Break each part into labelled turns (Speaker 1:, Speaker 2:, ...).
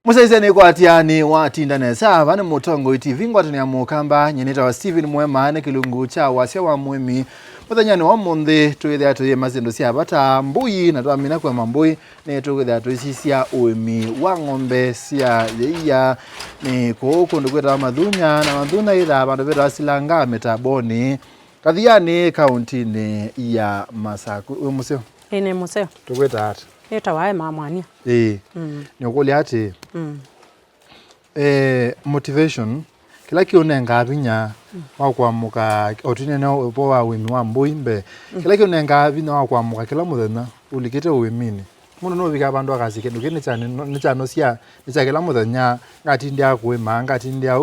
Speaker 1: Musaise ni kwa atiani wa tindane sava ni mutongo TV ngwatani ya mukamba nyeneta wa Steven Mwema ne kilungu cha wasya wa mwemi muthanyani wa mundi tuwithe atuye mazindu cia bata mbui na twamina kwa mambui ne tuwithe atuisisia uimi wa ng'ombe cia yeia ni kundu kweta mathunya na mathuna ila bandu beta silanga metaboni kathiani kauntini ya Masaku museo
Speaker 2: ene museo
Speaker 1: tukweta ati
Speaker 2: eta wae mamwania
Speaker 1: ni ukuli ati motivation kila kionenga binya wa kwamuka otine no bo wa wimi wa mboimbe kila kionenga binya wa kwamuka kila muthenya ulikite wimini muno no bika bandu akasike ndukene cyane ni cyano cia ni cyakela muthenya ngati ndia kwima ngati ndia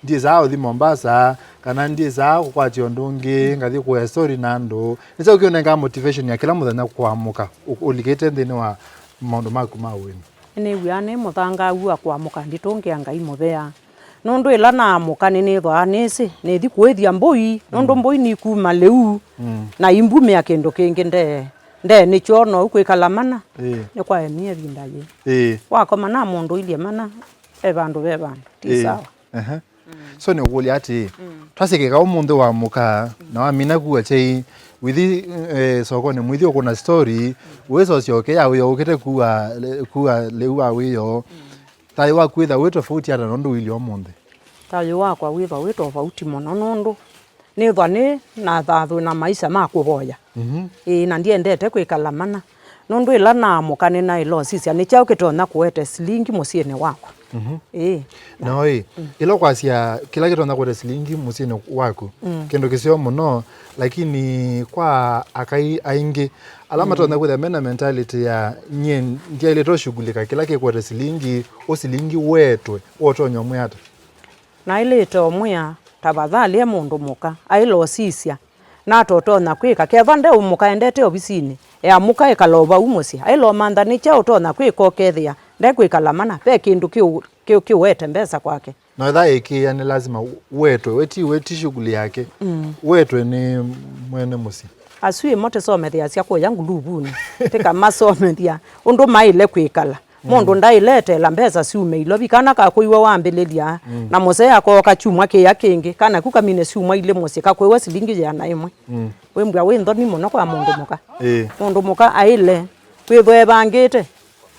Speaker 1: ndi zao thi Mombasa kana ndi zao kwa tiondungi ngathi kwa story nando ni cyao kionenga motivation ya kila muthenya kwamuka ulikite ndini wa maundu maku ma wimi
Speaker 2: ni wiane muthanga ua kwamuka nditonge ngai muthea nondu ila na mukani ni thwa nisi ni thi kwithia mbui nondu mbui ni kuma leu na imbume akendo kingi nde ni chono ukwikala mana ni kwa emie bindaye wakoma na mundu ilie mana ebandu bebandu ti sawa
Speaker 1: so ni ukuli ati twasikika umundu wa muka na wamina kuwa chei withi sokoni mwithi kuna story weso sioke ya uyo ukete kuwa leu awiyo tai wa kwitha weto tofauti ata nondu wili omunde
Speaker 2: tai wa kwa witha weto tofauti mono nondu ni thwane na thathu na maisha makuboya na ndiendete kwikala mana nondu ila na mukane na ilo sisia ni chao kitona kuete silingi musiene wako
Speaker 1: no ilo kwasia kila kitona kuete silingi musiene wako kendo kisio muno lakini kwa akai aingi alama tona kuete mena mentality ya nyen ndia ile to shughulika kila kuete silingi o silingi wetwe otonyo mwata
Speaker 2: na ile to mwa tabadhali ya mundu muka ailo sisia na toto na kwika kevande umuka endete obisini amuka ekaloba umusi ailo manda ni chao to na kwiko kethia nde kwikala mana pe kindu kiu wete mbesa kwake
Speaker 1: no thaiki yani lazima weti shughuli yake wetwe ni mwene musi
Speaker 2: asui mote somethia cia kwa yangu lubuni tika masomethia undu maile kwikala mundu ndailete la mbesa siume ilobi kana ka kuiwa wambelelia na mose yako kachumwa ke yakingi kana kukamine siumwa ile mose ka kwewa silingi ya na imwe wembwa wendo ni muno kwa mundu muka mundu muka aile kwithwe bangite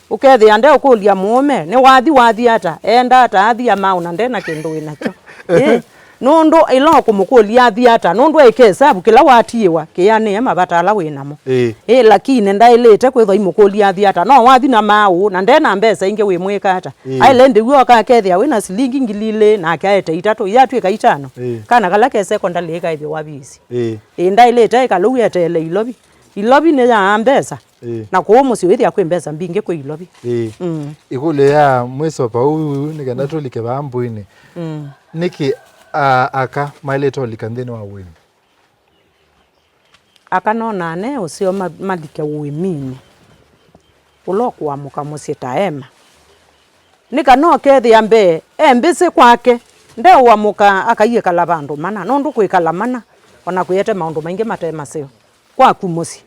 Speaker 2: ukethi ande ukulia mume ni wathi ata enda ata athi amauna ndena kindu inacho nundu ilo kumukulia athi ata nundu ekesabu kila watiwa kiane mabatala winamo lakini ndailete kwithwa imukulia athi ata no wathi na mau na ndena mbesa inge wi mwika ata ailende guo ka kethia wina silingi ngilile na akaete itatu yatwika itano kana kala ke secondary ka ibe wabisi ndailete ikalu yetele ilobi ne ya mbesa na kwa musi wethi akwembeza mbinge kwa ilobi
Speaker 1: ikule ya mweso pa huyu nikenda tolike bambuine niki aka maile tolika ndene wa wimi
Speaker 2: aka nona ne usio malike wimini uloku wa muka musita ema nika no kethi ambe mbise kwake nde wa muka akaiye kala bandu mana nondu kwikala mana ona kuyete maundu maingi matema sio kwa kumusi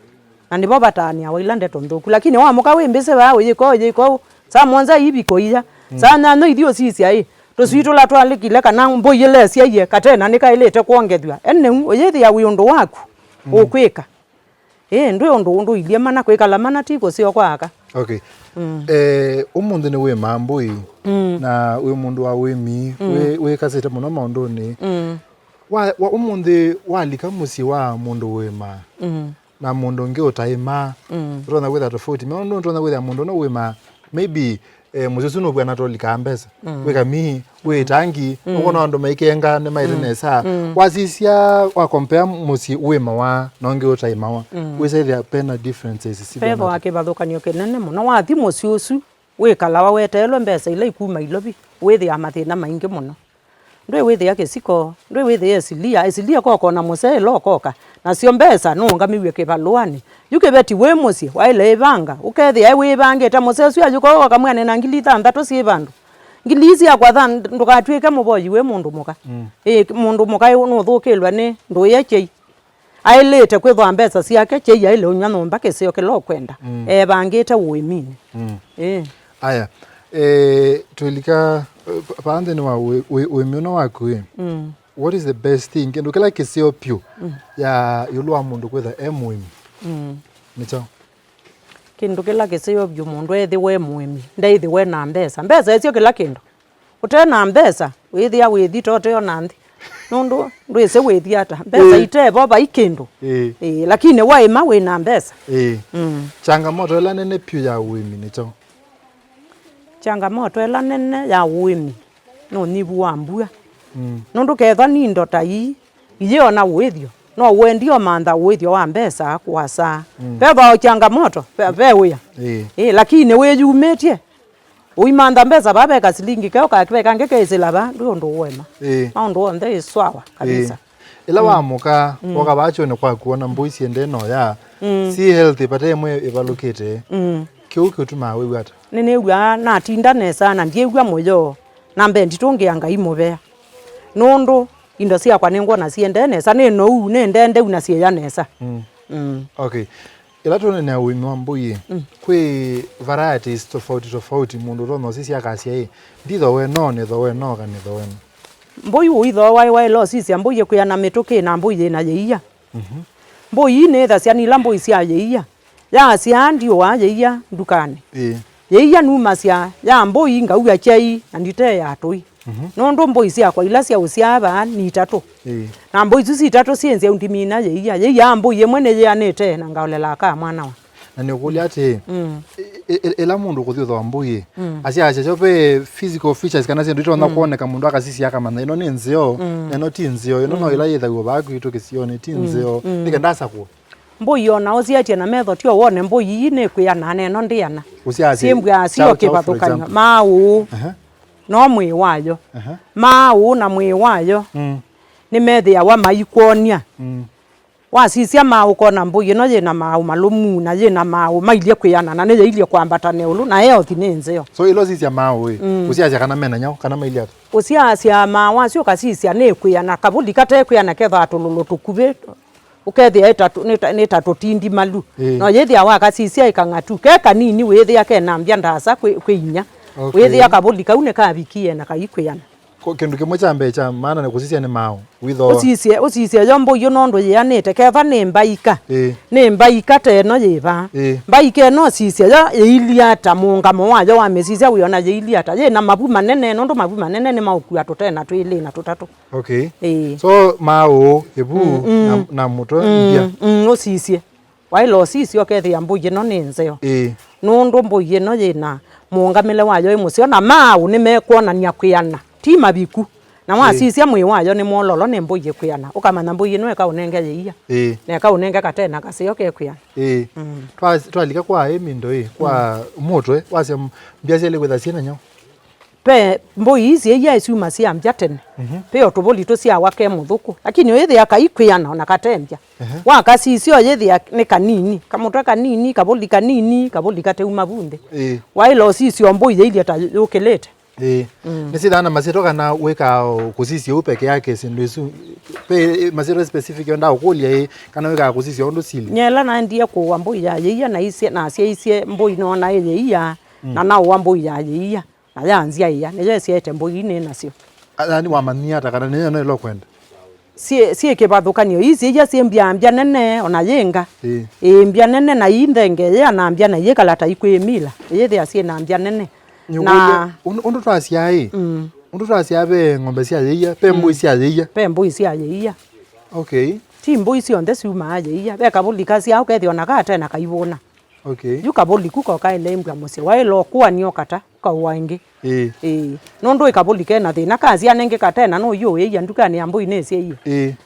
Speaker 2: na ndipo batania wailande tondoku lakini wa muka wembese bawe yiko sa monza ibiko iya sana no idio sisi toswito la twalikile kana mboyele siaye katena nikailete kuongethwa enne oyethi ya wiondo waku ukwika ndio ndo ilie mana kwikala mana tiko sio kwaka
Speaker 1: okay umundu ni we mambui na we mundu wa wemi we kasete muno maundoni wa umundu walika musi wa mundu wema na mundu nge utaima rona kwetha tofauti mundu ndona kwetha mundu no wema maybe mususu no bwana tolika mbesa weka mi we tangi ukona ndo maikenga ne mairenesa wasisia wa compare musi wema wa nonge utaima wa we say there pena differences
Speaker 2: sibana pevo akibathukanio kenene muno wa thimo ciusu wikala wa wetelo mbesa ile ikuma ilobi wethi amathina maingi muno ndwe wethi yake siko ndwe wethi esilia koko na mose lokoka na sio mbesa no ngamiwe kebaluani yuke beti we musi waile ibanga ukethi ai we bange ta mose sio yuko akamwana na ngilita ndato si bandu ngilizi yakwa than ndukatwike muboyi we mundu muka mundu muka no thukelwa ni ndu yechei ailete kwithwa mbesa siake chei aile unyano mbake sio kelo kwenda bangite wimini
Speaker 1: aya Tuilika paande ni wa wemiona waku what is the best thing kendo kila kisio pio ya yulwa mundu kwetha emwimi nicho
Speaker 2: kindu kila kisio pio mundu ethi we mwimi ndaithi we na mbesa ecio kila kindu utena mbesa withi tote ona nthi nundu ndwise withi ata mbesa itebo ba ikindu lakini waima we na mbesa
Speaker 1: changamoto ela nene pio ya wimi nicho
Speaker 2: changamoto ela nene ya wimi no nibu wambua nundu ketha ni ndota iyo na withio no wendio mantha withio wa mbesa kwasa beba changamoto bewe lakini we yumetie uimantha mbesa babeka silingi keo kakibeka ngekesela ba ndio ndo wema ndo ndo iswawa kabisa
Speaker 1: ila wamuka wakabacho ne kwa kuona mbuisi ende no ya si healthy pate mwe evalukete kiuki utuma wewe ata
Speaker 2: nene ugwa na tinda nesa na ndiye ugwa moyo na mbendi tongeanga imobea nundu indo cia kwa ningwa na ciende nesa ne no ne ndende una cia nesa
Speaker 1: okay ila tone na wimi wa mbuye kwi varieties tofauti mundu rono sisi akasia nditho we no ne tho we no ka ne tho we
Speaker 2: mbuyi uitho wai lo sisi mbuye kwi na mituki na mbuye na yeia mbuyi ne tha cia ni lambo cia yeia ya cia ndio wa yeia dukani yeia numa cia ya mbuyi ngauga chai na ndite ya toi nondo mbuyi cia kwa ila cia uciaba ni tatu na mbuyi cici tatu cienze undimina yeia mbuyi mwene ya nete na ngaolela ka mwana wa
Speaker 1: na ni ukuli ati ela mundu kuthio wa mbuyi acia chope physical features kana cia ndito na kuoneka mundu akasisi akamana ino ni nzio ino ti nzio ino no ila yetha go baku itokisione ti nzio nikendasa ku
Speaker 2: mbuyi ona oziatie na metho tio wone mbuyi ne kwiana neno ndiana siembwa cio kibathukanya mau no mwi wayo mau na mwi wayo ni methia wa maikonia wasisia mau kona mbuyi no yena mau malumu na yena mau mailie kwiana na ne ilie kwambata ne ulu na health ni nzeo
Speaker 1: so ilo sisia mau usiacia kana mena nyao kana mailie atu
Speaker 2: usiacia mau acio kasisia ne kwiana kabuli kate kwiana ketha atululu tukuve ukethia ni tatu tindi malu no yethia wakasisia ikangatu ke kanini wethia ke nambia ndasa kwinya wethia kabuli kaune kabikie na kaikwiana
Speaker 1: kindu kimwe cha mbecha maana ne kusisia ni mau witho
Speaker 2: usisie yombo yonondo yanete ketha ne mbaika teno yiva mbaike no sisia ya iliata mungamo wayo wa mesisia wiona ye iliata ye na mabu manene nondo mabu manene ni maukua totena twili na tutatu
Speaker 1: okay so mau ebu na muto ndia
Speaker 2: usisie wailo sisio kethia mbuye no nenzeo nondo mbuye no yena mungamile wayo imusio na mau ni mekuonania kwiana ti mabiku na wasisia mwi wayo ni mololo ne mbuye kwiana ukamana mbuye no eka unenge yeia ne eka unenge katena kasio ke kwiana
Speaker 1: twalika kwa emindo kwa motwe wasia mbiasele kwetha ciena nyao
Speaker 2: pe mbuyi ici yeia icuma cia mbia tene pe otoboli to cia wake muthuku lakini yethi akaikwiana na katembia wakasicio yethi ni kanini kamutra kanini kaboli kateuma bunde wailo sicio mbuyi ile ta yukilete
Speaker 1: nisidana masito kana weka kusisi upeke yake sindisu pe masito specific yonda ukulia kana weka kusisi ondo sili
Speaker 2: nyela na ndiye ko mbuyi ya yeia na isi na cia isi mbuyi no na yeia na na mbuyi ya yeia na yanzia iya neje siete mbuyi ne nacio
Speaker 1: ani wa mania ta kana ne no lokwenda
Speaker 2: sie kibathukanio ici ya siembia mbia nene ona yenga mbia nene na indenge ya na mbia na yekala ta ikwemila yethi asie na mbia nene na
Speaker 1: undu twacia undu twacia be ngombe cia yeia pe mbuyi cia yeia okay
Speaker 2: ti mbuyi cio nthe ciuma yeia be kabulika cia ukethio na katena kaibuna
Speaker 1: okay
Speaker 2: yukaboli kuko kaile mbwa musi wailo kuanio kata ka waingi nondo ikabulike na thina kazi anenge katena no yo yeia ndukani ambu inesi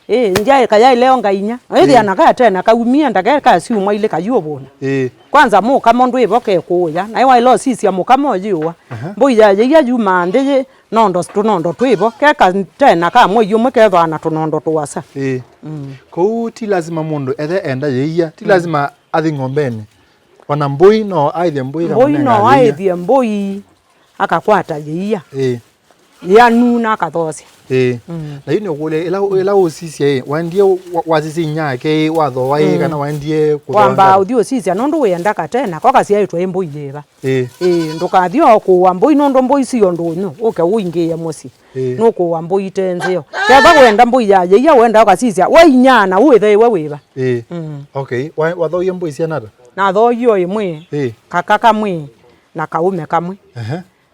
Speaker 2: iyo nja kaya ile ngainya ethi anaka tena kaumia ndaka kasi umwa ile kayobona kwanza mo kama ndo iboke kuya na wailo sisi amu kama yiwa mbuya yeia juma ndeye nondo twibo keka tena kama yo mekethwa na tunondo twasa
Speaker 1: ko ti lazima mundu ethe enda yeia ti lazima athi ngombeni wana mbui no aithie mbui
Speaker 2: no aithie mbui akakwata yeia ya nuna kathosia
Speaker 1: na yini kule ila usisi wandie wasisi nyake watho wai kana wandie
Speaker 2: kwamba uthio sisi anondo wenda katena kwa kasi yaitwa embo yeba ndukathio ku mboi nondo mboi cio ndunyu uke uingia musi nuko wa mboi tenzio keba wenda mboi yaje ya wenda kasisi wa inyana withe we wiba
Speaker 1: okay watho yembo isia nada
Speaker 2: na tho yo imwe kaka kamwe na kaume kamwe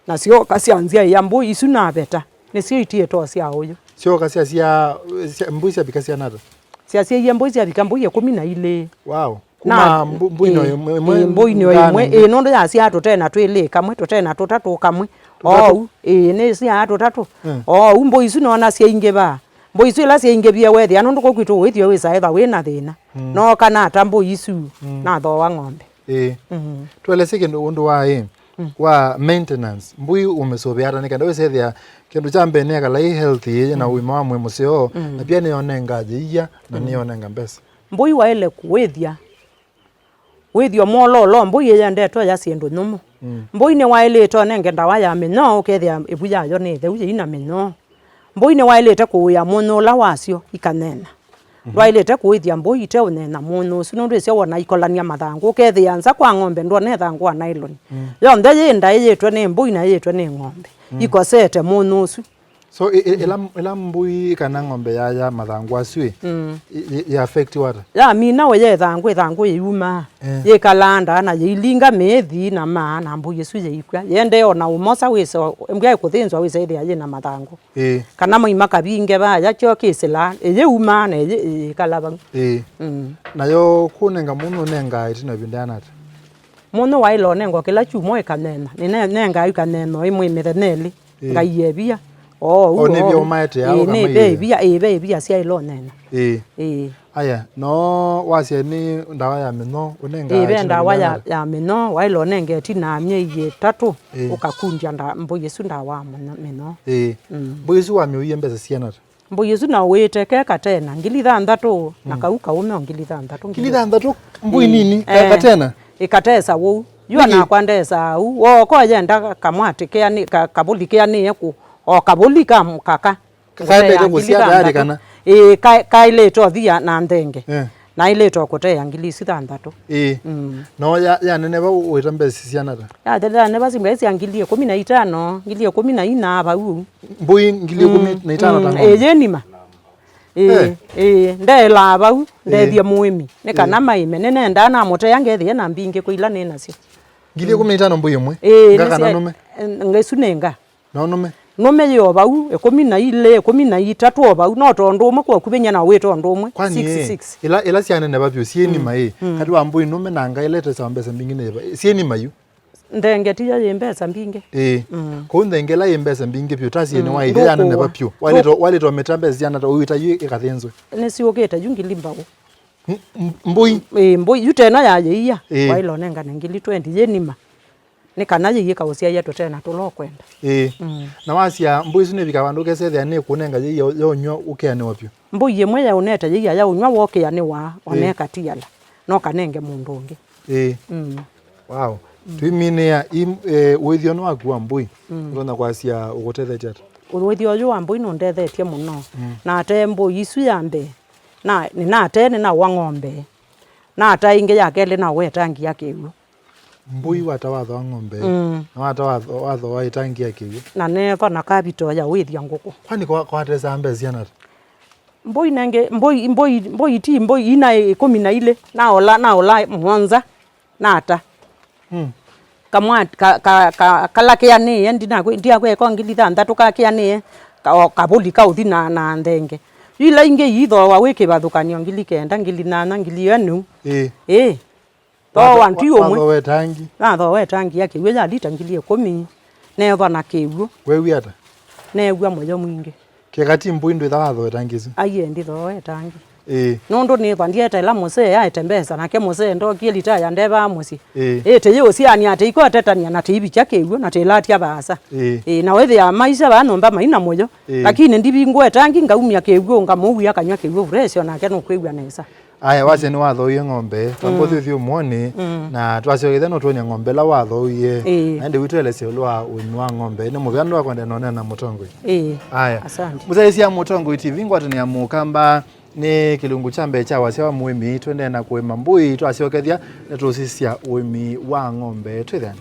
Speaker 2: na sio kasi anzia ya mboi isu na beta ni sio itie to cia uyu
Speaker 1: sio kasi cia mboi cia bikasia nada
Speaker 2: cia ya mboi cia bikamboi 12
Speaker 1: wow kuma mboi no
Speaker 2: mboi no imwe nondo ya cia tutena twile kamwe tutena tutatu kamwe ni cia tutatu mboi isu no na cia inge ba mboi isu la cia inge bia wethi anondo ko kwitu withio wisa etha wina thina no kana ta mboi isu na tho wa ng'ombe
Speaker 1: twelese kindu undu wa maintenance mbui umesobeara nikenda wesethia kindu cha mbene kala healthy na uima wa mwemo sio na pia ni onenga jia na ni onenga mbesa
Speaker 2: mbui waele kuwethia withio mololo mbui ye ndeto ya siendo nyumu mbui ne waele to nenge ndawa ya meno ukethia ibuya yo ni theu ina meno mbui ne waele te kuya muno la wasio ikanena wailete kuithia mbui te unena muno sino ndese wona ikolania mathangu ukethia nza kwa ng'ombe ndo ne thangu wa nylon yo nde yenda yetwe ne mbui na yetwe ne ng'ombe ikosete muno su
Speaker 1: so ela mbui kana ng'ombe ya mathangu asui ya affect water
Speaker 2: ya mina we ye thangu yuma ye kalanda na yilinga methi na na mbui su ye ikwa yende ona umosa wiso mbya ikuthinzwa wise ithia ye na mathangu kana moima kabinge ba ya kyo kisela ye uma na ye kalaba
Speaker 1: na yo kunenga muno nenga itina bindanata
Speaker 2: muno wailo nengo kila chumo ikanena ni nenga ikaneno imwe metheneli ngayebia
Speaker 1: ne bia umaete ya
Speaker 2: kama ne bia sia ilo nena
Speaker 1: aya no wasia ni ndawa ya meno unenga
Speaker 2: ndawa ya meno wailo nenge tina mye 3 ukakunja nda mbo Yesu ndawa meno
Speaker 1: mbo Yesu wa myo yembeza siana
Speaker 2: mbo Yesu na wete keka tena ngili 3 na kauka ume ngili
Speaker 1: 3 mbo nini keka tena
Speaker 2: ikatesa wo yua na kwandesa wo ko yenda kamwate ke ni kabuli ke ni eku kabuli kam kaka
Speaker 1: kabe kusia dari kana
Speaker 2: ile to thia na ndenge na ile to kote ngili 6
Speaker 1: no ya nene ba uitambe sisiana
Speaker 2: ya dada ne basi mbesi ngili 15 ngili 14 ba
Speaker 1: mbui ngili 15 tano
Speaker 2: yenima ndela ba ndethia muimi ne kana maime nene ndana mote yange thia na mbinge kuila nena cio
Speaker 1: ngili 15 mbui imwe
Speaker 2: ngaka nume ngesunenga
Speaker 1: no nume
Speaker 2: nome yo bau 12 13 bau no tondo umwe kwa kubenya na weto ndo umwe 66
Speaker 1: ila siana ne babyo sieni mai kadi wambui nume nanga ilete sambesa mbingine sieni mayu
Speaker 2: ndenge tiya yembesa mbinge
Speaker 1: ko ndengela yembesa mbinge pyo tasieni wa ile yana ne babyo wale to metambe siana to uita yu ikathenzo
Speaker 2: ne siogeta jungilimba wo
Speaker 1: mbui
Speaker 2: mbui yutena yaje iya wailo nenga ngili 20 yenima ni kana ye kausia yetu tena tulokwenda
Speaker 1: na wasia mbui sine bika bandu kesethia ne kunenga ye yo nywa ukeane wapyo
Speaker 2: mbui yemwe ya uneta ye ya unywa woke ya ni wa oneka tiala no kanenge mundu ungi
Speaker 1: wow twimine ya withio no akua mbui rona kwasia ugotethetia
Speaker 2: withio yo ambui no ndethetie muno na ate mbui isu yambe na ni na ate ni na wa ng'ombe na ata inge yake le na wetangi yake uo
Speaker 1: mbui watawatho wa ng'ombe na watawatho wa itangi yake
Speaker 2: na neva na kabito ya withia nguku
Speaker 1: kwani kwa tesa ambe ziana
Speaker 2: mbui nenge mbui ina 12 na ola mwanza na ata kamwa kalakia ni endi na ndia kwe ko ngili 3 kalakia ni kabuli ka uthi na ndenge ila inge yitho wa weke bathukanio ngili 9 ngili 8 ngili 4 to wantu omwe
Speaker 1: wetangi
Speaker 2: na tho wetangi yake we ya lita ngili 10 neva na keguo
Speaker 1: wewe ata
Speaker 2: negwa moyo mwingi
Speaker 1: kekati mbui ndo thawatho wetangi ici
Speaker 2: aye ndi tho wetangi nondo ni bandieta la mose ya etembeza na ke mose ndo kielita ya ndeba musi te yo siani ate iko tetania na tibi chake ugo na te latia basa na wethe ya maisha ba nomba maina moyo lakini ndibi ngwe tangi ngaumia ke ugo ngamuwi akanywa ke ugo fresh na ke no kwegwa nesa
Speaker 1: aya wase ni wathoie ng'ombe tambothi muone na twacio no tuonia ng'ombe la wathoie ande witwelese ulwa unwa ng'ombe ni muvyano wa kwenda none na Mutongo aya
Speaker 2: asante
Speaker 1: muzaisi ya Mutongo TV ngwatu ni amukamba ni kilungu chambe cha wase wa muimi twende na kuima mbui twaciokethia netusisia uimi wa ng'ombe twithani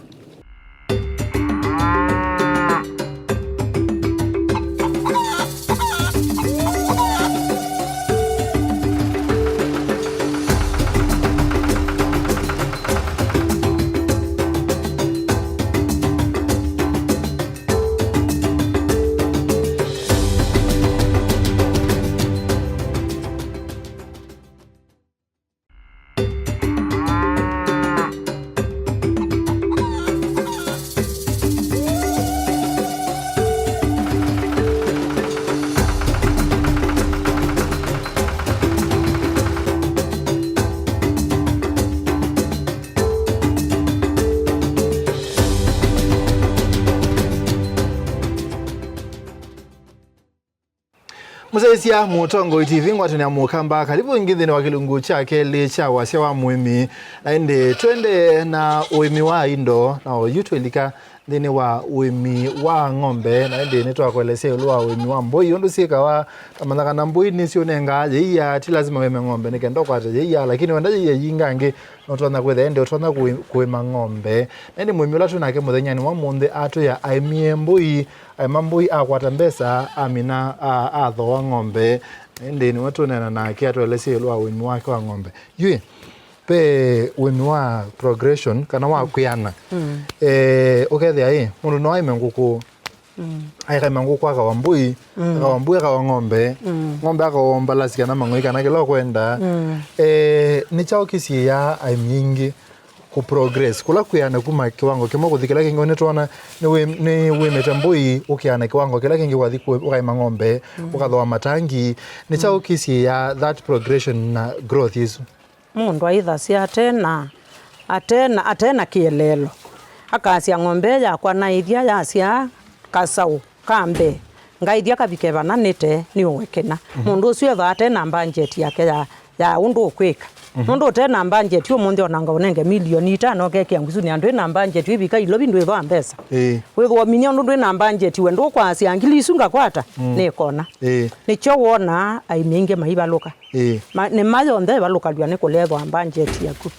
Speaker 1: Muzaisi ya Mutongo TV ngwatu ni amukamba karibu ingithini wa kilungu chake licha wase wa muimi ende twende na uimi wa indo na yutwelika thini wa uimi wa ng'ombe na ende nitwakwelesea ulwa uimi wa mbui undu sika wa tamanaka na mbui nisio nenga yeia ti lazima weme ng'ombe nikenda kwata yeia lakini wenda yeia yingangi notwana kwetha ende utwana kuima ng'ombe na ende muimi ula tunake muthenyani wa munthe atu ya aimie mbui mambui akwata mbesa amina atho wa ng'ombe ende ni watu nena na kiatu elesi ulwa uimi wake wa ng'ombe yue pe uimi wa progression kana wa kuyana ukethia mundu no aime nguku aikaima nguku akawa mbui akawa ng'ombe ng'ombe akaomba lasika na mang'oi kana kilo kwenda ni chao kisi ya aimingi ku progress kula kuyana kuma kiwango kimo kuthikila kingo netwana ni wimete mbui ukiana kiwango kila kingi wathi ukaima ng'ombe ukathoa matangi ni chao kisi ya that progression na growth isu
Speaker 2: mundu aithacia atena kielelo akacia ng'ombe yakwa na iria yacia kasau kambe ngaithia kabike bananite ni owekena mundu ucio tha atena budget yake ya undu ukwika mundu utena budget umundi onanga unenge milioni 5 keke nguzu ni andu ina budget ibika ilo bindu ithwa mbesa withwa minya ndu ina budget wendo kwacia ngili isunga kwata ni kona nicho wona aiminge maibaluka ni mayo ndhe balukalwa ni kulethwa budget yaku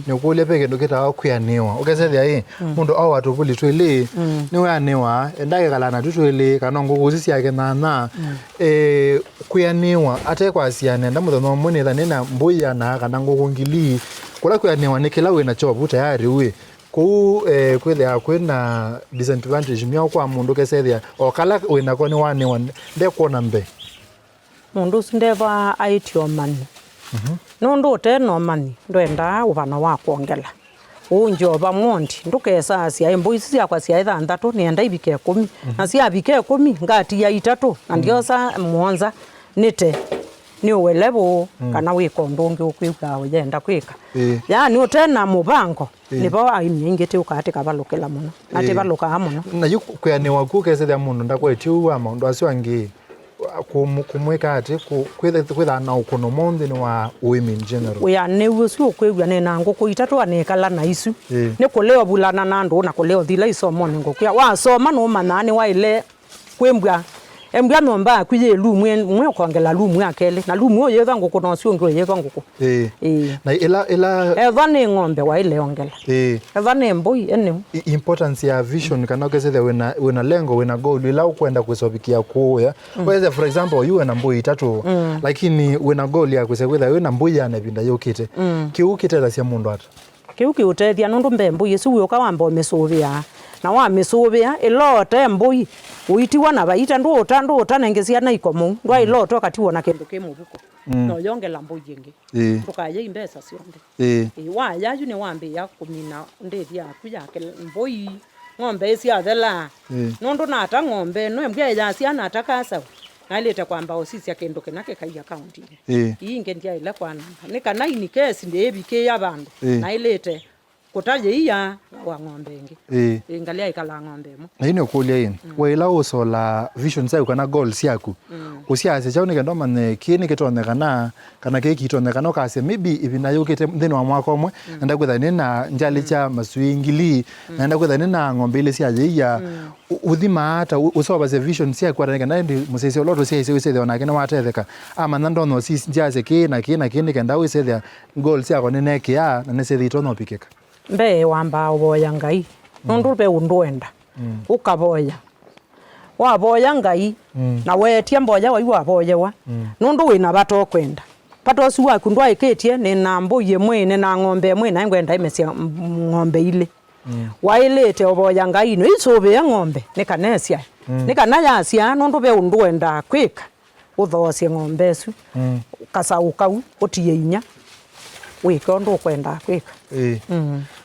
Speaker 1: ni kule peke ndukita kuyaniwa ukesethia mundu au watuvuli twili ni waniwa endage kalana tutwili kana nguguzi yake na kuyaniwa ate kwa siane ndamutho mune thanena mbuya na kana ngugungili kula kuyaniwa ni kila wina chobu tayari we ku kwethia kwina disadvantage mya kwa mundu kesethia okala wina ko ni waniwa ndekuona mbe
Speaker 2: mundu sindeva aitio mani nundu uteno mani ndwenda ubana wa kuongela unjoba mondi ndukesa asia imbui ciakwa cia 6 nienda ibike 10 na cia bike 10 ngati ya 3 na ndiosa muonza nite ni uwelebu kana wiko ndungi ukwiuka wenda kwika yani utena mubango nibo aimingite ukatika balukela muno ati baluka muno
Speaker 1: na yukuyane waku kesethia mundu ndakwetiu wa maundu acio angi kumweka ati kwitha na ukuno mondi ni wa uimi in general
Speaker 2: uya ne ucio kwegwa ne na nguku 3 anekala na isu ni kuleo bulana na ndu na kuleo thila isomo ni nguku ya wa soma no manani wa ile kwembwa embwa nomba kwiye lumwe kwangela lumwe akele na lumwe oyeva nguku no cio ngo yeva nguku
Speaker 1: na ila
Speaker 2: eva ni ng'ombe wa ile ongela eva ni mbui ene
Speaker 1: importance ya vision kana kesethia wena lengo wena goal ila ukwenda kusobikia kuya whether for example you na mbui 3 lakini wena goal ya kusekwetha wena mbui ya nebinda yokite kiukite thacia mundu ata
Speaker 2: kiuki utethia nundu mbembu yesu uyoka wamba mesuvia na wa mesuvia ilote mbui uitiwa na baita ndu utanengesia na ikomo ndwa iloto katiwo na kendo kemubuko no yongela mbui yengi tukaye imbesa sionde wa yayu ni wambe ya kumina ndethia kuya ke mbui ng'ombe cia thela nundu na ata ng'ombe no mbia ya cia na atakasa na ilete kwamba osisi akendo kenake kai account inge ndia ile kwa namba ni kana ini kesi ndebike ya bandu na ilete kutaje iya wa ng'ombe ingi ingalia ikala ng'ombe mo
Speaker 1: na ino kulia ini weila usola vision sai kana goals yaku usiase chaune kendo mane kini kitonekana kana ke kitonekana kase maybe ibina yukete thini wa mwaka omwe nda kwithani na njali cha maswingili na nda kwithani na ng'ombe ile siaje iya uthima hata usoba ze vision sia kwa kana ndi musese loto sia ise ise ona kena watetheka ama nando no si njase kina kenda ise goals yako neneke ya na nese thitono pikeka
Speaker 2: mbe wamba uboya ngai nundu be undwenda ukaboya waboya ngai na wetie mboya wa boyewa nundu wina bato kwenda pato su waku ndwa iketie ni na mbuye mwene na ng'ombe mwene ngwenda imesia ng'ombe ile wailete uboya ngai no isobe ya ng'ombe nikanesia nikanaya nundu be undwenda kwika uthosie ng'ombe su kasauka utie inya wikondo kwenda kwika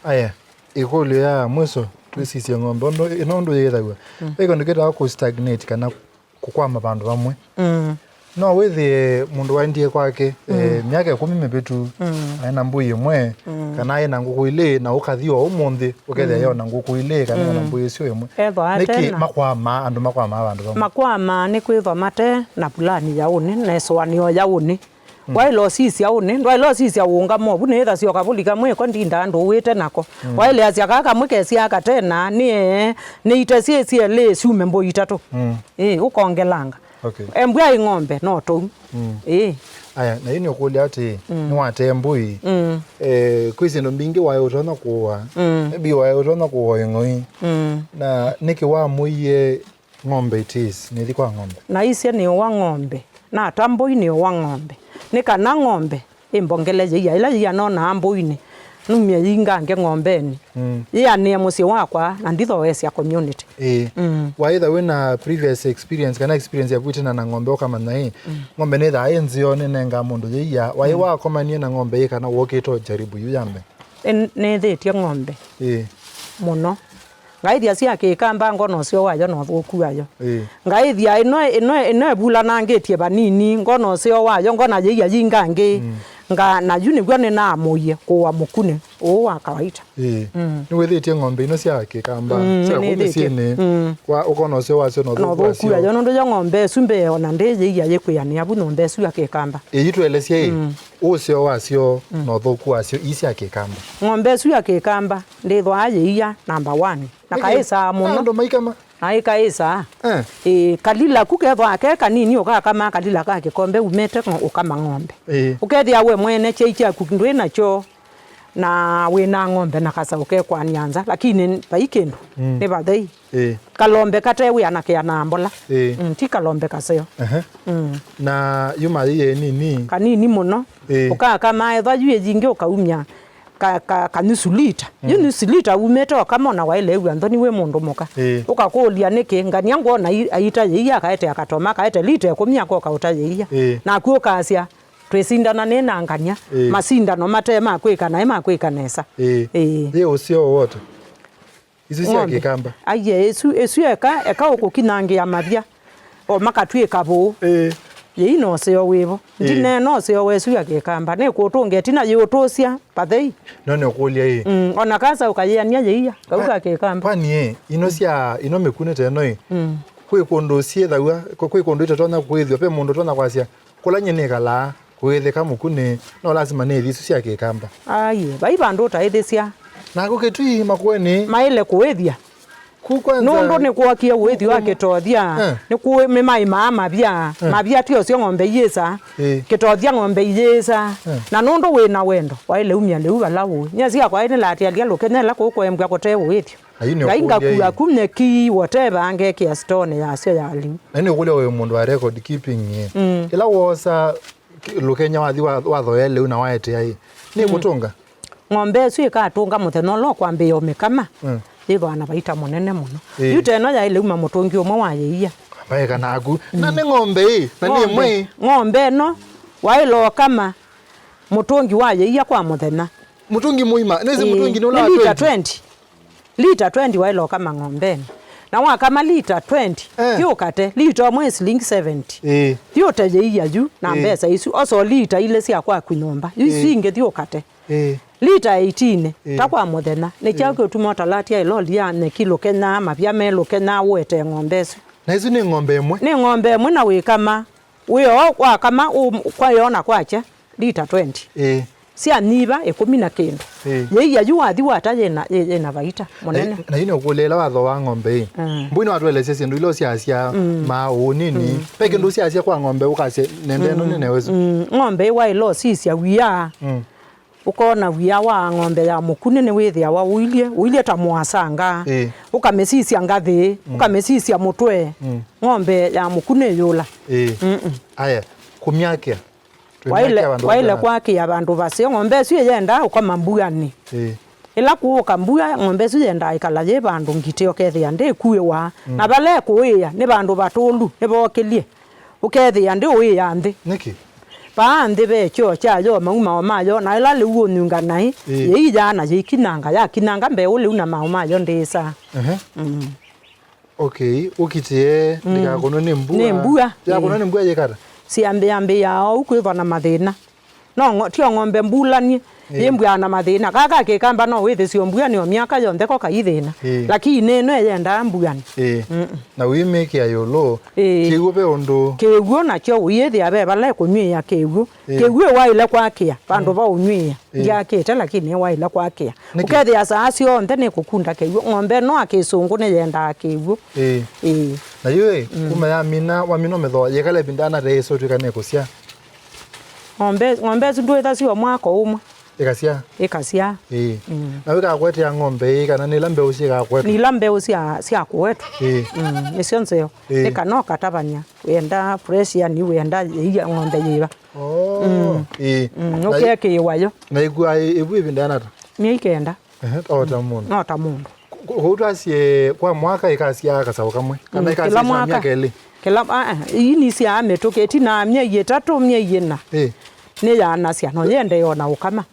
Speaker 1: aya ikolo ya mweso twisisi ng'ombe inondo yethagwa iko ndiketa ku stagnate kana kukwama bandu bamwe no withi mundu waindie kwake miaka 10 mebetu aina mbuyi mwe kana aina nguku ile na ukathio umundi ukethia yona nguku ile kana na mbuyi cio imwe niki makwama andu makwama bandu bamwe
Speaker 2: makwama ni kwithomate na pulani ya uni na eswanio ya uni wailo sisi aune ndwailo sisi aunga mobu netha sio kabulika mwe ko ndinda ndo wete nako waile asia kaka mwekesi aka tena ni itesie sie le sume mbo itatu ukongelanga embwa ing'ombe no to
Speaker 1: aya na yini okulia ati ni wate mbui kwisi ndo mbingi wayo utona kuwa maybe wayo utona kuwa ngoi na niki wa muye ng'ombe itis ni kwa ng'ombe
Speaker 2: na ise ni wa ng'ombe na tamboi ni wa ng'ombe nika na ng'ombe imbongeleje ya ila ya nona amboine numia yingange ng'ombeni ya ni musi wakwa na nditho wesi ya community waitha wina previous experience kana experience ya kutena na ng'ombe kama na ng'ombe ne tha enzio nenga mundu ya wai wa komanie na ng'ombe kana wokito jaribu yambe ne thetie ng'ombe muno ngaithia cia kikamba ngono cio wayo no thukuayo ngaithia ino ebula nangetie banini ngono cio wayo ngona yeia yingange nga na juni gwane na moye kwa mukune wa kawaida
Speaker 1: ni wethitie ng'ombe ino cia kikamba cia kumisiene kwa ukono cio wacio no
Speaker 2: thukuayo no ndo ng'ombe sumbe ona ndeje yeia yekuyania bu no mbesu ya kikamba
Speaker 1: yitwelesie ucio wacio no thukuacio isia kikamba
Speaker 2: ng'ombe su ya kikamba ndithwa yeia number 1 na kaisa muno
Speaker 1: ndo maikama
Speaker 2: ai kaisa kalila kukethwa ake kanini ukakama kalila kake kombe umete ukama ng'ombe ukethia we mwene cheicha kukindwe nacho na wina ng'ombe na kasa ukekwa nyanza lakini baikendo ne bathei kalombe katewe anake anambola ti kalombe kaseo
Speaker 1: na yuma ye nini
Speaker 2: kanini muno ukakama ethwa yue jingi ukaumya ka nusu lita nusu lita umete kama na waile yu andoni we mundu muka ukakulia niki ngania ngona aita yeia kaete akatoma kaete lita 10 ko kauta yeia na kuokasia twesindana nena ngania masindano matema kwikana emakwikanesa
Speaker 1: ye ucio wote isu cia kikamba
Speaker 2: aye esu eka ukukinangia mabia o makatwika bo ye no seo wibo ndine no seo wesu ya kikamba ne kutunge tina ye utosia pathei
Speaker 1: none okulia
Speaker 2: ona kasa ukayania yeia kauka kikamba
Speaker 1: pani ino mekunete no kwi kundu ciethagua kwi kundu itatona kwithio pe mundu tona kwacia kulanye ne kala kwithe kamukune no lazima ne thisu cia kikamba
Speaker 2: aye bai bandu taithisia
Speaker 1: na gukitui makweni
Speaker 2: maile kuwithia nundu ni kuakia withi wake tothia ni ku mai mama mabia tio cio ng'ombe yesa kitothia ng'ombe yesa na nundu wina wendo waile umia leu balawo nyasia kwa ine lati alia lokene la ko embwa kote withi ngainga kuya kumne ki whatever ange kia stone ya cio ya liu
Speaker 1: na ni kule we mundu wa record keeping ila wosa lokenya wathi wathoya leu na waete ai ni gutunga
Speaker 2: ng'ombe cio ikatunga mutheno lo kwambia omekama bana baita monene muno yute no ya ile uma mutungi umwe wa yeia
Speaker 1: baeka nagu na ni ng'ombe na ni mwe
Speaker 2: ng'ombe no wailo kama mutungi wa yeia kwa muthena
Speaker 1: mutungi muima nezi mutungi no la
Speaker 2: lita 20 wailo kama ng'ombe na wa kama lita 20 yokate lita mwe shilingi 70 yote yeia ju na mbesa isu oso lita ile sia kwa kunyomba isu inge yokate lita 18 takwa muthena ni kya gutuma talatia iloli ya ne kilo kena mapya melo kena wete ng'ombe icio
Speaker 1: na icio ni ng'ombe imwe
Speaker 2: na wikama wiyo kwa kama kwa yona kwacha lita 20 cia niba 10 na kindu yeye yu athi wataje na vaita monene
Speaker 1: na ino kulela watho wa ng'ombe mbwino atwelese sindu ilo cia mau nini peke ndu cia kwa ng'ombe ukase nendeno nene wezo
Speaker 2: ng'ombe wa ilo cia wia ukona wia wa ng'ombe ya mukune ne withia wa uilie ta mwasanga ukamesisia ngathi ukamesisia mutwe ng'ombe ya mukune yula
Speaker 1: aya kumyakia
Speaker 2: waile kwake ya bandu base ng'ombe cio yenda ukama mbuani ila kuuka mbuya ng'ombe cio yenda ikala je bandu ngitio kethia ndi kuewa na bale kuia ni bandu batundu ni bokelie ukethia ndi uia ndi
Speaker 1: niki
Speaker 2: paande be cho cha yo mauma mayo na ila le uonyunga nai ye jana je kinanga ya kinanga mbe ule una mauma yo ndesa
Speaker 1: okay ukitie ndikakono ni mbua ya kono ni mbua je kara
Speaker 2: siambe ya ukwiva na mathina no tio ng'ombe mbulani yembwa na mathina kaka ke kamba no withi cio mbua ni miaka yonthe ko kaithina lakini no yenda mbugani
Speaker 1: na wimeke ya yolo kiguo be undu
Speaker 2: kiguo na kyo withi abe bale kunywia kiguo waile kwakia bandu ba unywia yakite lakini waile kwakia ukethi asa acio nthe ni kukunda kiguo ng'ombe no akisungu ni yenda kiguo
Speaker 1: na yue kuma ya mina wa mino metho yekale bindana reso tukane kusia
Speaker 2: ng'ombe zindu itacio mwaka umwe ikasia
Speaker 1: na wika kwete ya ng'ombe kana ni lambe usiga kwete
Speaker 2: ni lambe usia kwetu ni sionzeo ikano katabanya wenda pressure ni wenda ya ng'ombe yiba ukeke wayo
Speaker 1: na igua ibu ibindana ta
Speaker 2: mi ikenda
Speaker 1: ota mundu hutasie kwa mwaka ikasia kasao kamwe kana ikasia miaka ile
Speaker 2: kila ini sia ametoketi na miezi 3 miezi 4 ni yana cia no yende yona ukama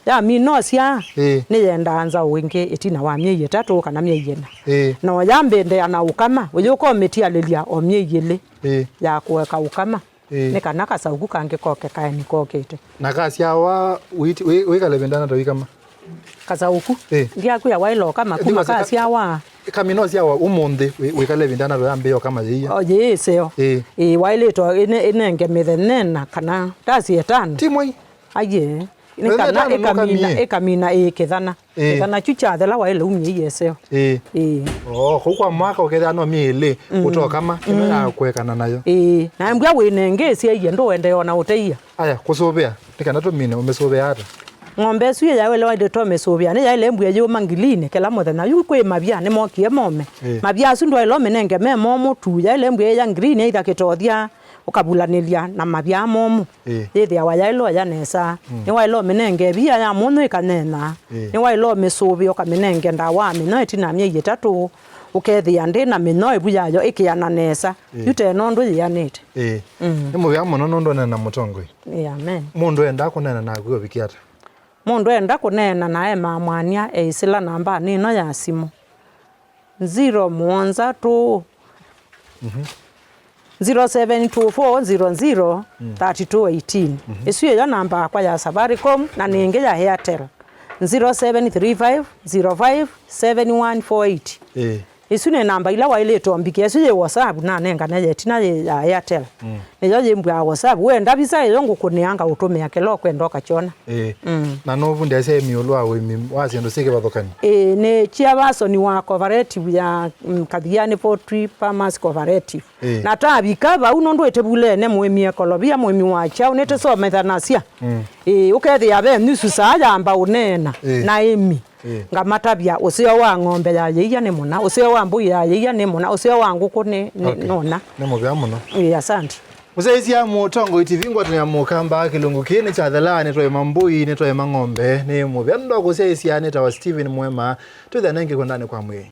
Speaker 2: ya minosia ni yenda anza wingi itina wa miezi 3 kana miezi 4 no yambe nde ana ukama uyuko metialelia o miezi 2 ya kuweka ukama ni kana kasauku kange koke kaeni kokete
Speaker 1: na kasia wa wikale bendana to wikama
Speaker 2: kasauku ndia kuya wailo kama kuma kasia wa
Speaker 1: kamino cia wa umundi wikale bindana ro ambe yo kama yia
Speaker 2: yeseo waile to inenge mithenena kana tasi etano
Speaker 1: timoi
Speaker 2: aye ni kana ekamina ekethana kana chucha thela waile umye yeseo
Speaker 1: kwa mwaka ukethana miele utoka kama ina kwekana nayo
Speaker 2: na mbwa winenge cia yendo wende yona uteia
Speaker 1: aya kusobea tikana to mine umesobea hata
Speaker 2: ng'ombe cio ya wele wende to mesobia ni ya ile mbwa yo mangiline kela muthena yu kwe mabia ni mokie mome mabia su ndo ilo menenge me momo tu ya ile mbwa ya green ida kitothia ukabulanilia na mabia momo yethi ya waya ilo ya nesa ni wa ilo menenge bia ya mono ikanena ni wa ilo mesobia ukamenenge ndawa mino itina miezi 3 ukethia ndi na mino ibuya yo ikiana nesa yute nondo yanete
Speaker 1: ni mubya mono nondo na mutongoi
Speaker 2: amen
Speaker 1: mundu enda kunena na gwo bikiata
Speaker 2: mundu enda kunena nae mamwania eisila namba nino ya simu 012 0724003218 isiyo ya namba kwa ya Safaricom na ninge ya Airtel 0735057148 isune namba ila waile tombike isiyo WhatsApp na nenga na yetina ya Airtel niyo yembwa WhatsApp wenda bisa yongo kunianga utume akelo kwenda kachona
Speaker 1: na novu ndese miolo awe wasindo sike bathokani
Speaker 2: ne chia baso ni wa cooperative ya Kathiani Poultry Farmers Cooperative na tabika ba uno ndo etebulene mwemi ekolobia mwemi wacha unete so methanasia ukethi yabe nusu saa yamba unena na emi ngamatabia usio wa ng'ombe ya yeye ni muna usio wa mbu ya yeye ni muna usio wa nguku ni nona
Speaker 1: nemo bya muno
Speaker 2: asante
Speaker 1: Usaisia mutongo itivingwa tuna mukamba kilungu kini cha dhalani toye mambui ni toye mang'ombe ni mubya ndo kusaisia ni tawa Steven Mwema tuthanenge kondani kwa mwe